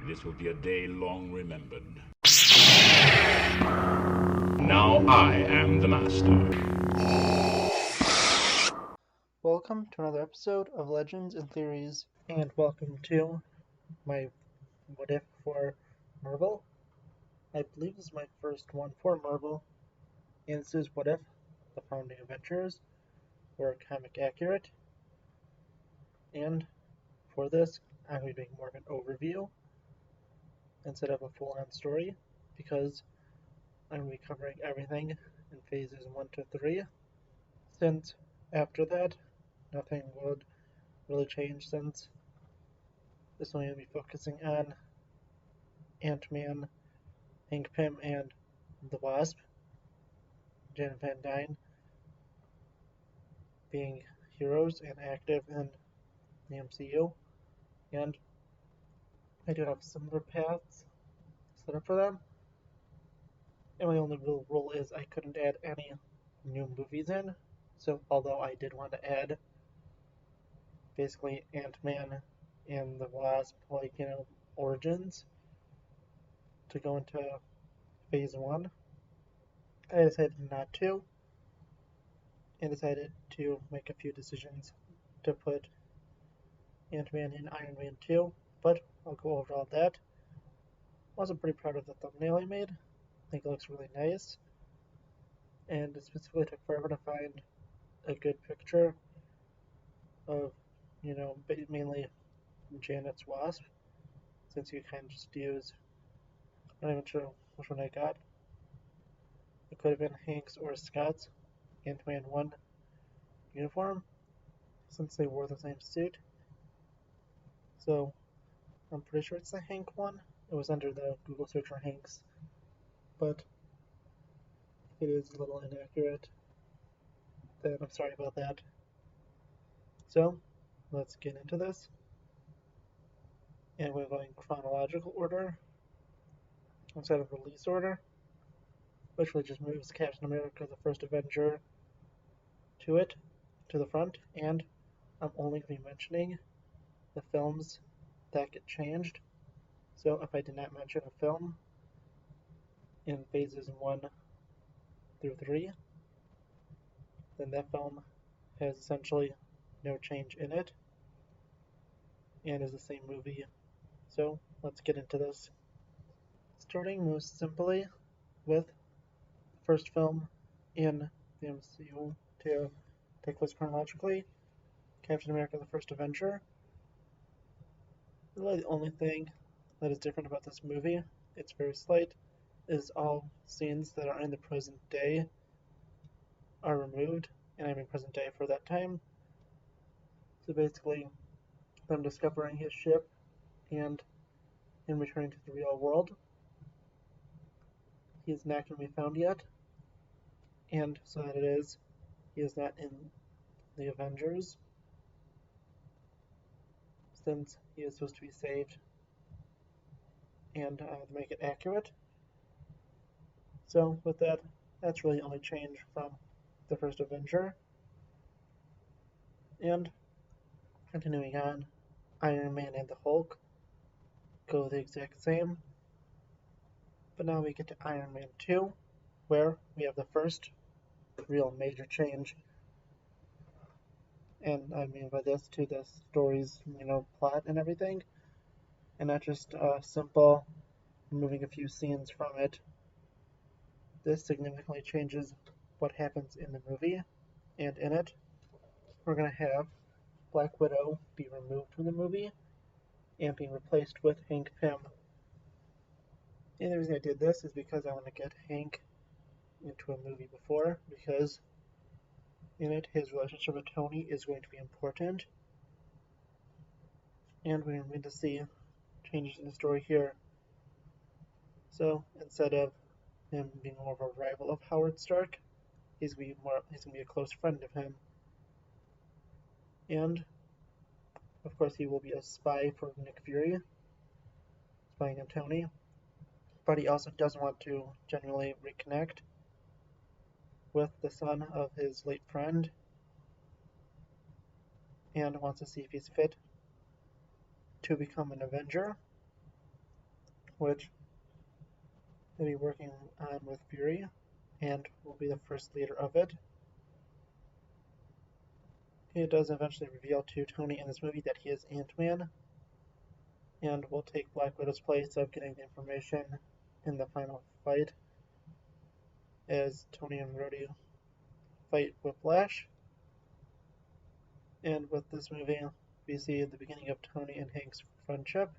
This will be a day long remembered. Now I am the master. Welcome to another episode of Legends and Theories, and welcome to my What If for Marvel. I believe this is my first one for Marvel, and this is What If the Founding Avengers were comic accurate. And for this, I'm going to be doing more of an overview instead of a full-on story, because I'm going to be covering everything in phases 1 to 3, since after that, nothing would really change, since this is only going to be focusing on Ant-Man, Hank Pym, and the Wasp, Janet Van Dyne, being heroes and active in the MCU, and I do have similar paths set up for them, and my only real rule is I couldn't add any new movies in, so although I did want to add basically Ant-Man and the Wasp, origins to go into phase 1, I decided not to, and decided to make a few decisions to put Ant-Man in Iron Man 2, but I'll go over all that. I'm also pretty proud of the thumbnail I made. I think it looks really nice, and it specifically took forever to find a good picture of, mainly Janet's Wasp, since you kind of just use, I'm not even sure which one I got. It could have been Hank's or Scott's Ant-Man 1 uniform, since they wore the same suit. So I'm pretty sure it's the Hank one. It was under the Google search for Hanks, but it is a little inaccurate. Then I'm sorry about that. So let's get into this. And we're going chronological order instead of release order, which really just moves Captain America, the first Avenger, to the front, and I'm only going to be mentioning the films that get changed. So if I did not mention a film in phases 1 through 3, then that film has essentially no change in it and is the same movie. So let's get into this. Starting most simply with the first film in the MCU to take place chronologically, Captain America the First Avenger. Really the only thing that is different about this movie, it's very slight, is all scenes that are in the present day are removed, and I mean present day for that time. So basically, them discovering his ship and him returning to the real world. He is not going to be found yet, and so that it is, he is not in the Avengers, since he is supposed to be saved and to make it accurate. So with that, that's really the only change from the first Avenger. And continuing on, Iron Man and the Hulk go the exact same. But now we get to Iron Man 2, where we have the first real major change. And I mean by this, to the story's, plot and everything. And not just simple removing a few scenes from it. This significantly changes what happens in the movie. And in it, we're going to have Black Widow be removed from the movie and being replaced with Hank Pym. And the reason I did this is because I want to get Hank into a movie before, because in it his relationship with Tony is going to be important, and we're going to see changes in the story here. So instead of him being more of a rival of Howard Stark, he's going to be a close friend of him. And of course he will be a spy for Nick Fury, spying on Tony, but he also doesn't want to genuinely reconnect with the son of his late friend, and wants to see if he's fit to become an Avenger. which they'll be working on with Fury, and will be the first leader of it. He does eventually reveal to Tony in this movie that he is Ant-Man, and will take Black Widow's place of getting the information in the final fight, as Tony and Rhodey fight Whiplash. And with this movie, we see the beginning of Tony and Hank's friendship,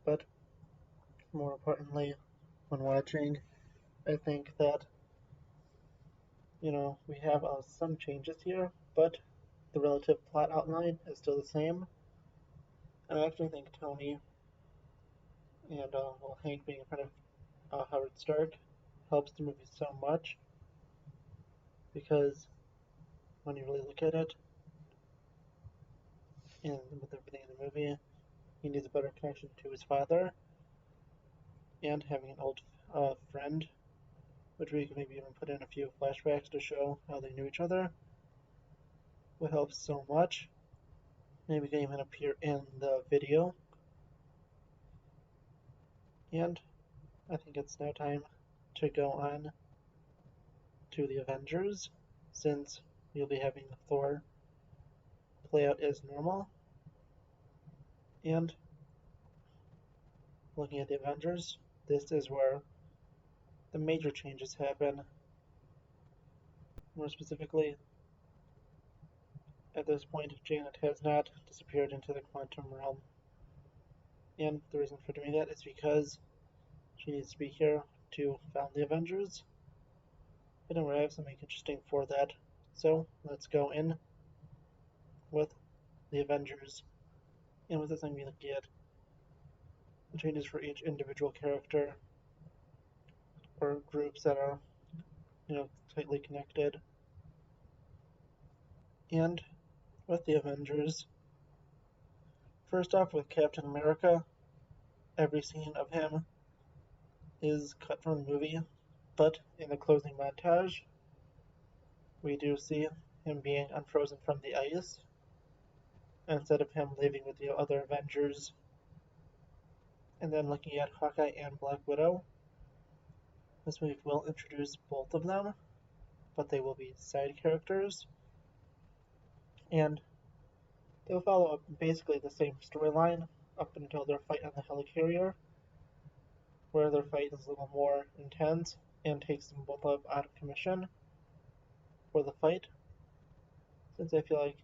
but more importantly, when watching, I think that, we have some changes here, but the relative plot outline is still the same. And I actually think Tony and Hank being in front of Howard Stark helps the movie so much, because when you really look at it, and with everything in the movie, he needs a better connection to his father, and having an old friend, which we can maybe even put in a few flashbacks to show how they knew each other, would help so much. Maybe can even appear in the video. And I think it's now time to go on to the Avengers, since we'll be having Thor play out as normal. And looking at the Avengers, this is where the major changes happen. More specifically, at this point, Janet has not disappeared into the quantum realm. And the reason for doing that is because she needs to be here to found the Avengers. But anyway, I have something interesting for that. So let's go in with the Avengers. And with this, I'm going to get the changes for each individual character or groups that are, tightly connected. And with the Avengers, first off with Captain America, every scene of him is cut from the movie, but in the closing montage, we do see him being unfrozen from the ice, instead of him leaving with the other Avengers. And then looking at Hawkeye and Black Widow, this movie will introduce both of them, but they will be side characters, and they'll follow basically the same storyline up until their fight on the helicarrier, where their fight is a little more intense and takes them both out of commission for the fight. Since I feel like,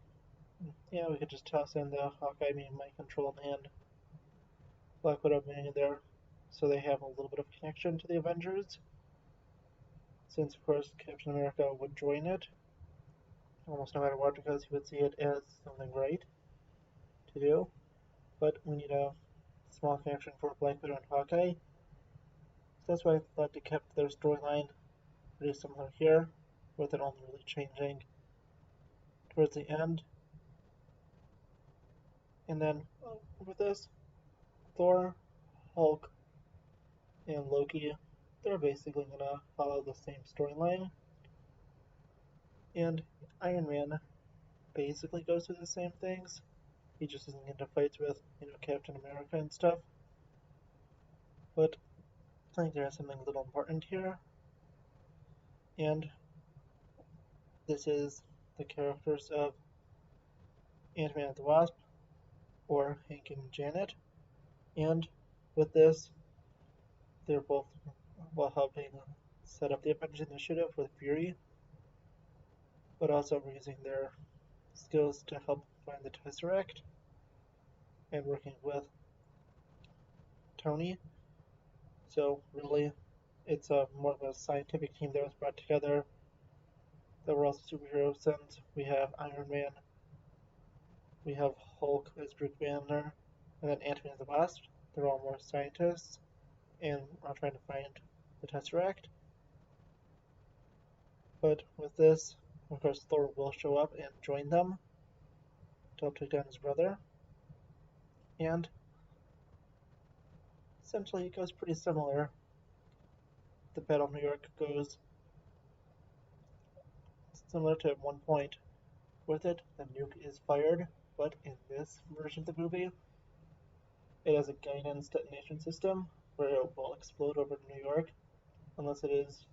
we could just toss in the Hawkeye being mind-controlled and Black Widow being there, so they have a little bit of connection to the Avengers. Since, of course, Captain America would join it, almost no matter what, because he would see it as something right to do. But we need a small connection for Black Widow and Hawkeye. So that's why I thought they kept their storyline pretty similar here, with it only really changing towards the end. And then with this, Thor, Hulk, and Loki, they're basically gonna follow the same storyline. And Iron Man basically goes through the same things. He just isn't into fights with, Captain America and stuff. But I think there's something a little important here. And this is the characters of Ant-Man and the Wasp, or Hank and Janet. And with this, they're both helping set up the Avengers Initiative with Fury, but also using their skills to help find the Tesseract, and working with Tony. So really, it's more of a scientific team that was brought together, that were also superheroes, since we have Iron Man, we have Hulk as Bruce Banner, and then Ant-Man and the Wasp. They're all more scientists and are trying to find the Tesseract. But with this, of course, Thor will show up and join them to help take down his brother. And essentially, it goes pretty similar. The Battle of New York goes similar to at one point. With it, the nuke is fired, but in this version of the movie, It has a guidance detonation system where it will explode over New York unless it is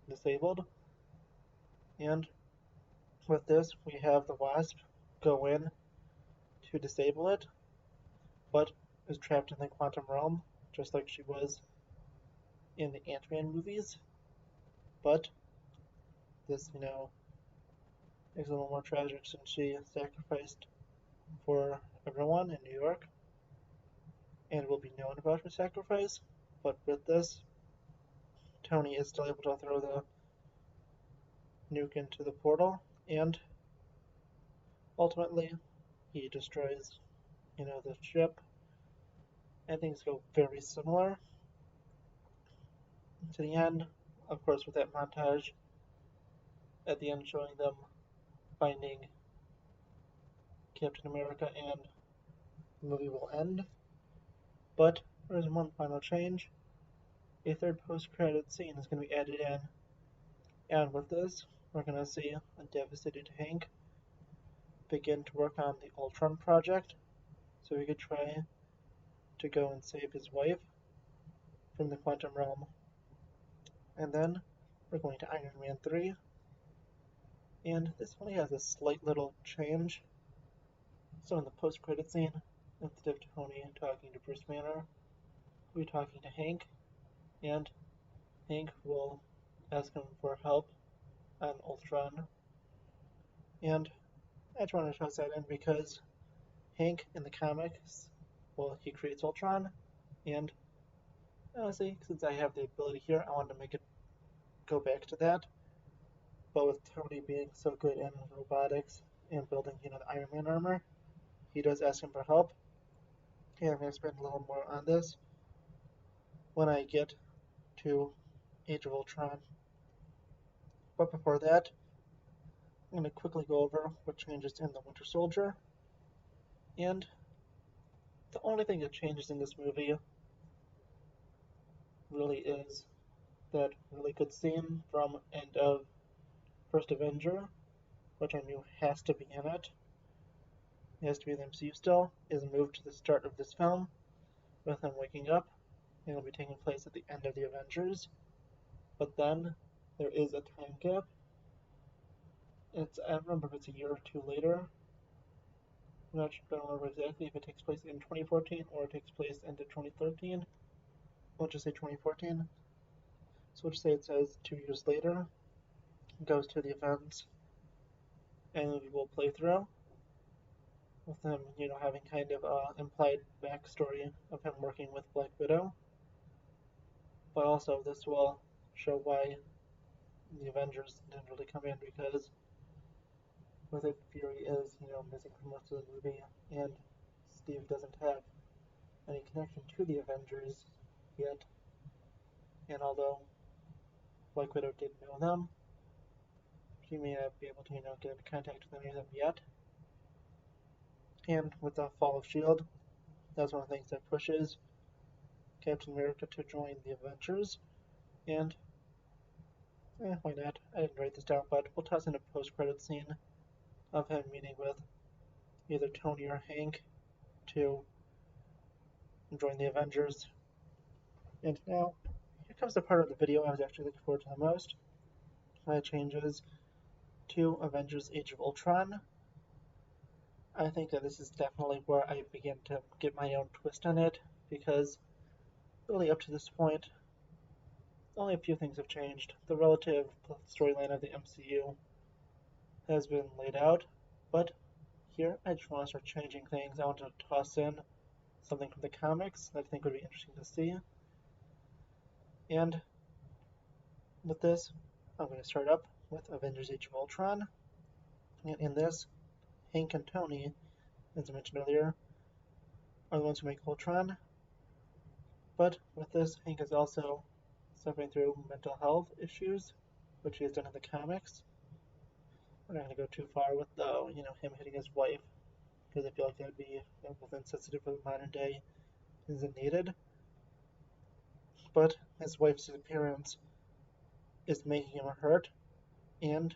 disabled. And with this, we have the Wasp go in to disable it, but is trapped in the quantum realm, just like she was in the Ant-Man movies. But this, is a little more tragic since she sacrificed for everyone in New York and will be known about her sacrifice. But with this, Tony is still able to throw the nuke into the portal, and ultimately he destroys, the ship. And things go very similar to the end, of course, with that montage at the end showing them finding Captain America, and the movie will end. But there's one final change. A third post-credit scene is going to be added in, and with this, we're going to see a devastated Hank begin to work on the Ultron project, so he could try to go and save his wife from the quantum realm. And then we're going to Iron Man 3, and this only has a slight little change. So in the post-credit scene, instead of Tony talking to Bruce Banner, we'll be talking to Hank, and Hank will ask him for help on Ultron. And I just want to toss that in because Hank in the comics, well, he creates Ultron, and honestly, since I have the ability here, I wanted to make it go back to that. But with Tony being so good in robotics and building, the Iron Man armor, he does ask him for help. And I'm going to spend a little more on this when I get to Age of Ultron. But before that, I'm going to quickly go over what changes in the Winter Soldier. And the only thing that changes in this movie really is that really good scene from end of First Avenger, which I knew has to be in it. It has to be in the MCU still, is moved to the start of this film with him waking up, and it'll be taking place at the end of the Avengers. But then there is a time gap. I don't remember if it's a year or two later. I'm not sure, I don't remember exactly if it takes place in 2014 or it takes place into 2013. We'll just say 2014. So we'll just say it says 2 years later. It goes to the events, and we will play through with him, having kind of an implied backstory of him working with Black Widow. But also, this will show why the Avengers didn't really come in, because with it, Fury is, missing for most of the movie, and Steve doesn't have any connection to the Avengers yet. And although Black Widow did know them, she may not be able to, get into contact with any of them yet. And with the fall of S.H.I.E.L.D., that's one of the things that pushes Captain America to join the Avengers. And, why not? I didn't write this down, but we'll toss in a post-credit scene of him meeting with either Tony or Hank to join the Avengers. And now, here comes the part of the video I was actually looking forward to the most. My changes to Avengers Age of Ultron. I think that this is definitely where I begin to get my own twist on it, because really up to this point, only a few things have changed. The relative storyline of the MCU has been laid out, but here I just want to start changing things. I want to toss in something from the comics that I think would be interesting to see. And with this, I'm going to start up with Avengers Age of Ultron. And in this, Hank and Tony, as I mentioned earlier, are the ones who make Ultron. But with this, Hank is also suffering through mental health issues, which he has done in the comics. We're not going to go too far with him hitting his wife, because I feel like that would be both insensitive for the modern day isn't needed. But his wife's appearance is making him hurt, and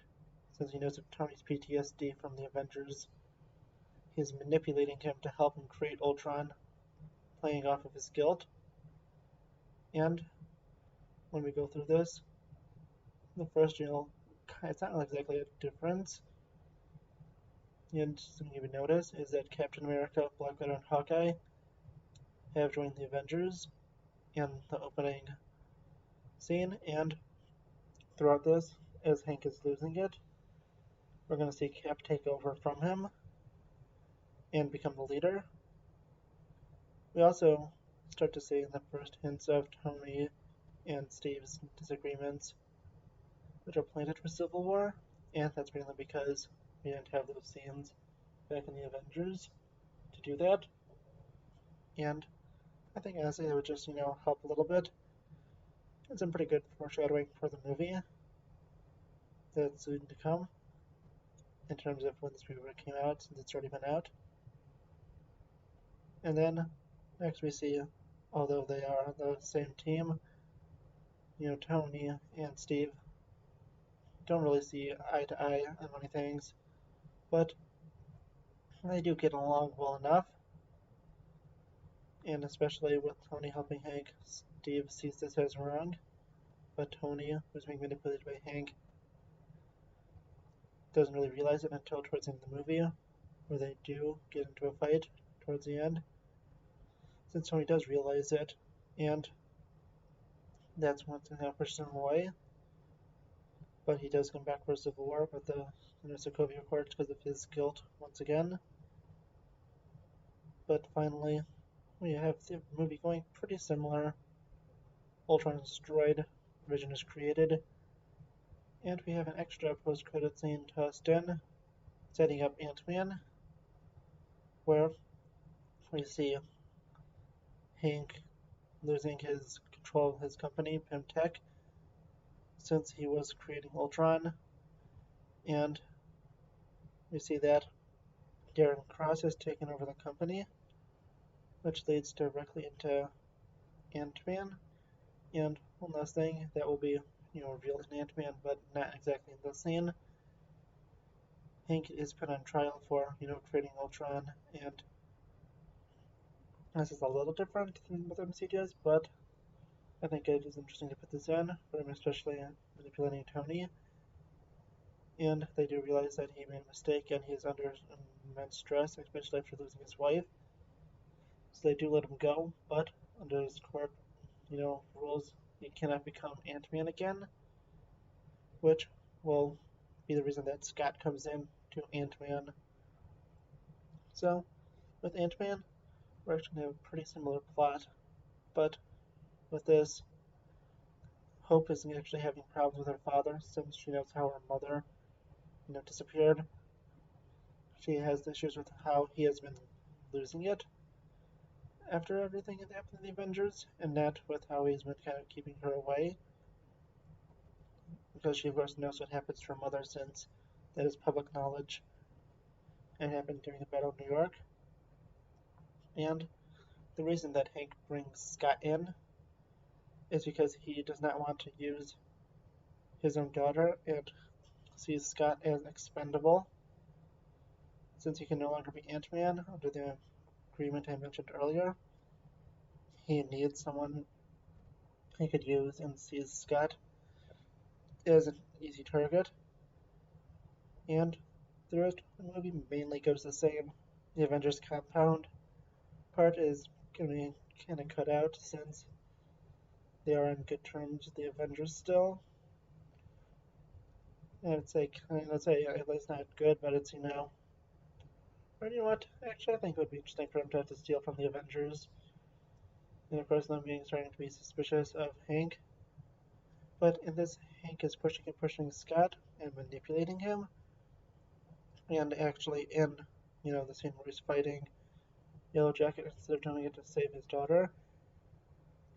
since he knows of Tony's PTSD from the Avengers, he's manipulating him to help him create Ultron, playing off of his guilt. And when we go through this, the first it's not exactly a difference. And something you would notice is that Captain America, Black Widow, and Hawkeye have joined the Avengers in the opening scene, and throughout this, as Hank is losing it, we're going to see Cap take over from him and become the leader. We also start to see the first hints of Tony and Steve's disagreements, which are planted for Civil War, and that's mainly because we didn't have those scenes back in the Avengers to do that. And I think honestly it would just, help a little bit. And some pretty good foreshadowing for the movie that's soon to come in terms of when this movie came out, since it's already been out. And then next we see, although they are on the same team, Tony and Steve don't really see eye to eye on many things, but they do get along well enough. And especially with Tony helping Hank, Steve sees this as wrong, but Tony, who's being manipulated by Hank, doesn't really realize it until towards the end of the movie, where they do get into a fight towards the end. Since Tony does realize it, and that's one thing that pushes him away. But he does come back for Civil War with the Sokovia Accords because of his guilt once again. But finally, we have the movie going pretty similar. Ultron is destroyed, Vision is created, and we have an extra post-credit scene tossed in, setting up Ant-Man, where we see Hank losing his control of his company, Pym-Tech, since he was creating Ultron, and we see that Darren Cross has taken over the company, which leads directly into Ant-Man. And one last thing that will be, revealed in Ant-Man, but not exactly in this scene. Hank is put on trial for, creating Ultron, and this is a little different than what MCU does, but I think it is interesting to put this in, for him especially manipulating Tony. And they do realize that he made a mistake and he is under immense stress, especially after losing his wife. So they do let him go, but under his corp, rules, he cannot become Ant-Man again, which will be the reason that Scott comes in to Ant-Man. So, with Ant-Man, we're actually going to have a pretty similar plot, but with this, Hope is actually having problems with her father since she knows how her mother, disappeared. She has issues with how he has been losing it after everything that happened in the Avengers, and not with how he's been kind of keeping her away. Because she, of course, knows what happens to her mother since that is public knowledge and happened during the Battle of New York. And the reason that Hank brings Scott in is because he does not want to use his own daughter and sees Scott as expendable. Since he can no longer be Ant-Man under the agreement I mentioned earlier, he needs someone he could use and sees Scott as an easy target. And the rest of the movie mainly goes the same. The Avengers compound part is going to be kind of cut out since they are on good terms with the Avengers still. And it's like, let's say it's not good, but it's, or you know what, actually I think it would be interesting for him to have to steal from the Avengers. And of course them being starting to be suspicious of Hank. But in this, Hank is pushing Scott and manipulating him. And actually in, the scene where he's fighting Yellow Jacket, instead of doing it to save his daughter,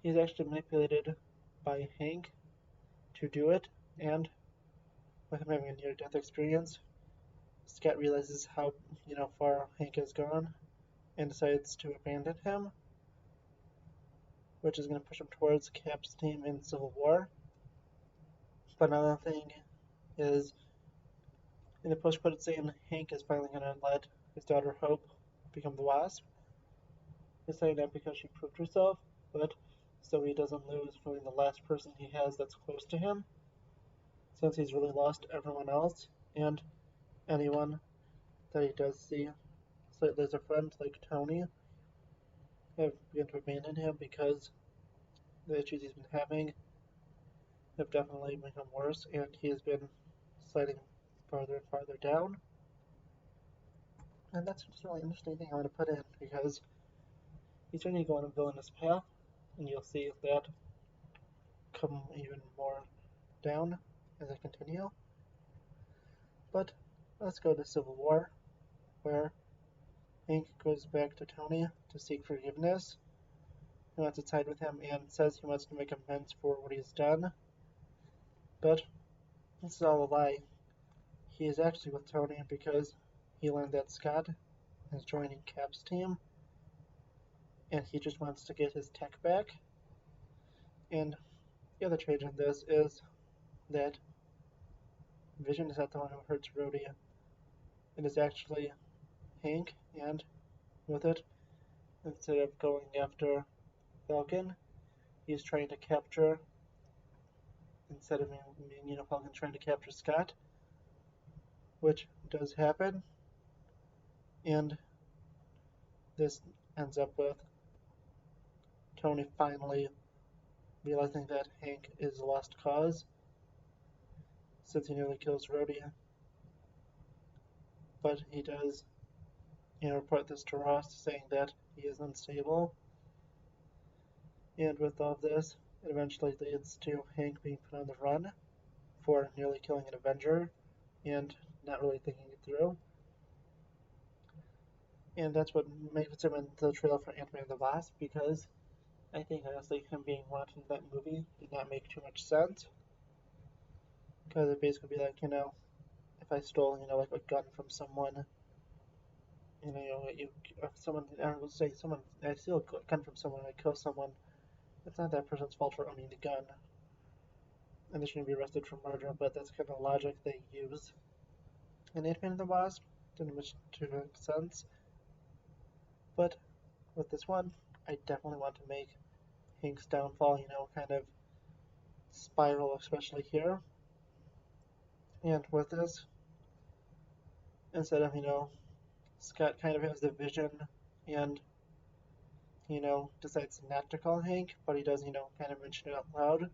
he's actually manipulated by Hank to do it, and with him having a near-death experience, Scott realizes how, far Hank has gone and decides to abandon him, which is going to push him towards Cap's team in Civil War. But another thing is, in the post-credit scene, Hank is finally going to let his daughter Hope become the Wasp, He's saying that because she proved herself, but so he doesn't lose feeling the last person he has that's close to him, since he's really lost everyone else and anyone that he does see. So there's a friend like Tony have begun to abandon him because the issues he's been having have definitely become worse, and he has been sliding farther and farther down. And that's just a really interesting thing I want to put in because he's trying to go on a villainous path, and you'll see that come even more down as I continue. But let's go to Civil War, where Hank goes back to Tony to seek forgiveness. He wants to side with him and says he wants to make amends for what he's done. But this is all a lie. He is actually with Tony because he learned that Scott is joining Cap's team, and he just wants to get his tech back. And the other trade in this is that Vision is not the one who hurts Rhodey. It is actually Hank, and with it, instead of going after Falcon, he's trying to capture, instead of Falcon trying to capture Scott, which does happen, and this ends up with Tony finally realizing that Hank is a lost cause, since he nearly kills Rhodey. But he does, report this to Ross, saying that he is unstable. And with all this, it eventually leads to Hank being put on the run for nearly killing an Avenger and not really thinking it through. And that's what makes him in the trailer for Ant-Man and the Wasp, because I think honestly him being wanted in that movie did not make too much sense. Because it basically be like, if I stole, like a gun from someone, if someone, I would say someone, I steal a gun from someone, I kill someone, it's not that person's fault for owning the gun. And they shouldn't be arrested for murder, but that's kind of logic they use. And Ant-Man and the Wasp didn't much to make sense. But with this one, I definitely want to make Hank's downfall, kind of spiral, especially here. And with this, instead of, Scott kind of has the vision and, decides not to call Hank, but he does, kind of mention it out loud.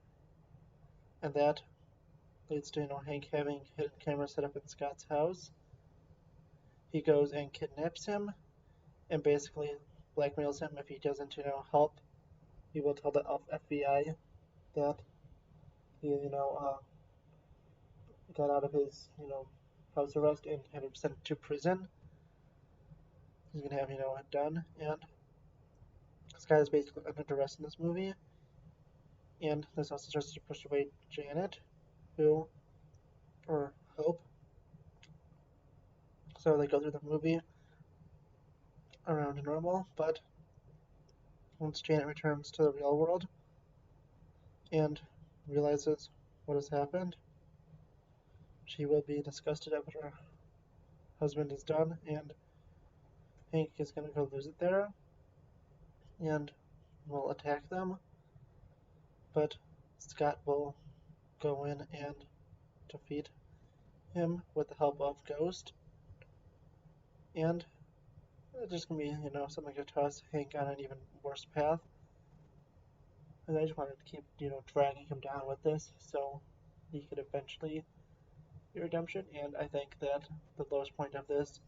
And that leads to, Hank having hidden cameras set up in Scott's house. He goes and kidnaps him and basically blackmails him if he doesn't, help. He will tell the FBI that he, got out of his, house arrest and had him sent to prison. He's gonna have, it done. And Scott is basically under arrest in this movie. And this also starts to push away Janet, or Hope. So they go through the movie around normal, but once Janet returns to the real world and realizes what has happened, she will be disgusted at what her husband has done, and Hank is going to go visit there and will attack them, but Scott will go in and defeat him with the help of Ghost, and it's just going to be, something to toss Hank on an even worse path. And I just wanted to keep, dragging him down with this so he could eventually be redemption, and I think that the lowest point of this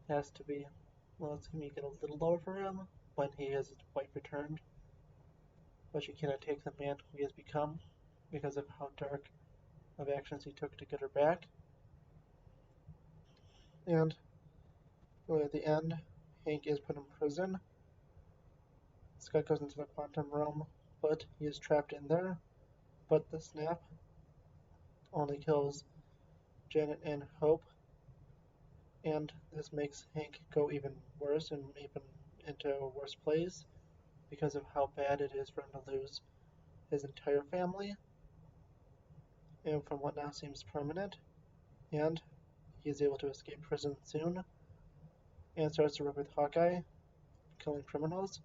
has to be, well, it's going to make it a little lower for him when he has his wife returned, but you cannot take the man who he has become because of how dark of actions he took to get her back. And really at the end, Hank is put in prison. Scott goes into the quantum realm, but he is trapped in there. But the snap only kills Janet and Hope, and this makes Hank go even worse and even into a worse place because of how bad it is for him to lose his entire family, and from what now seems permanent. And he is able to escape prison soon and starts to work with Hawkeye killing criminals.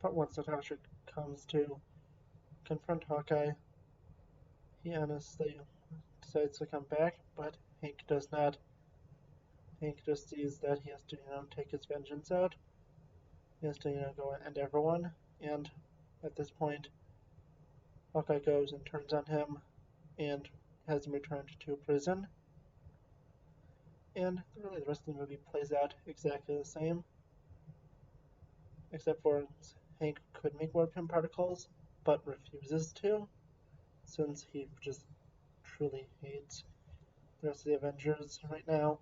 But once Natasha comes to confront Hawkeye, he honestly decides to come back, but Hank does not. Hank just sees that he has to, take his vengeance out. He has to, go and end everyone. And at this point, Hawkeye goes and turns on him and has him returned to prison. And really the rest of the movie plays out exactly the same, except for Hank could make more Pym particles, but refuses to, since he just truly hates the rest of the Avengers right now.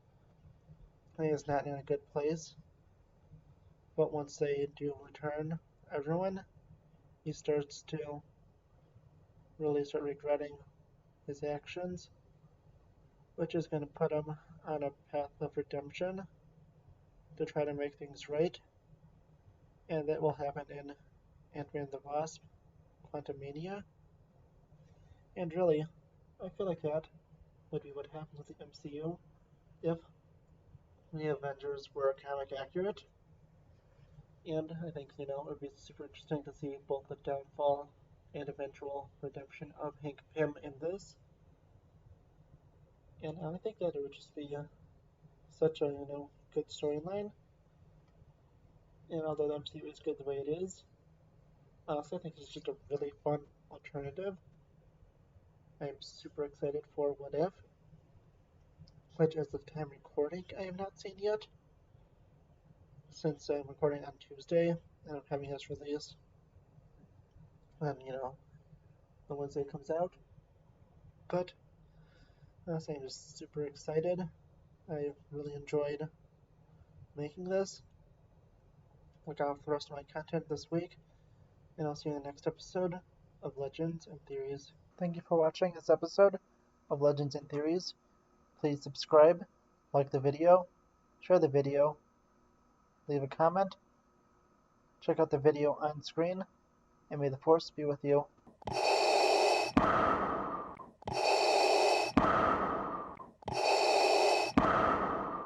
He is not in a good place. But once they do return everyone, he starts to really start regretting his actions, which is going to put him on a path of redemption to try to make things right. And that will happen in Ant-Man the Wasp, Quantumania. And really, I feel like that would be what happens with the MCU if the Avengers were comic accurate. And I think, it would be super interesting to see both the downfall and eventual redemption of Hank Pym in this. And I think that it would just be such a, good storyline. And although the MCU is good the way it is, honestly, I think it's just a really fun alternative. I'm super excited for What If, which as of time recording, I have not seen yet. Since I'm recording on Tuesday, and I'm having this release when, the Wednesday comes out. But honestly, I'm just super excited. I really enjoyed making this. Look out for the rest of my content this week, and I'll see you in the next episode of Legends and Theories. Thank you for watching this episode of Legends and Theories. Please subscribe, like the video, share the video, leave a comment, check out the video on screen, and may the Force be with you.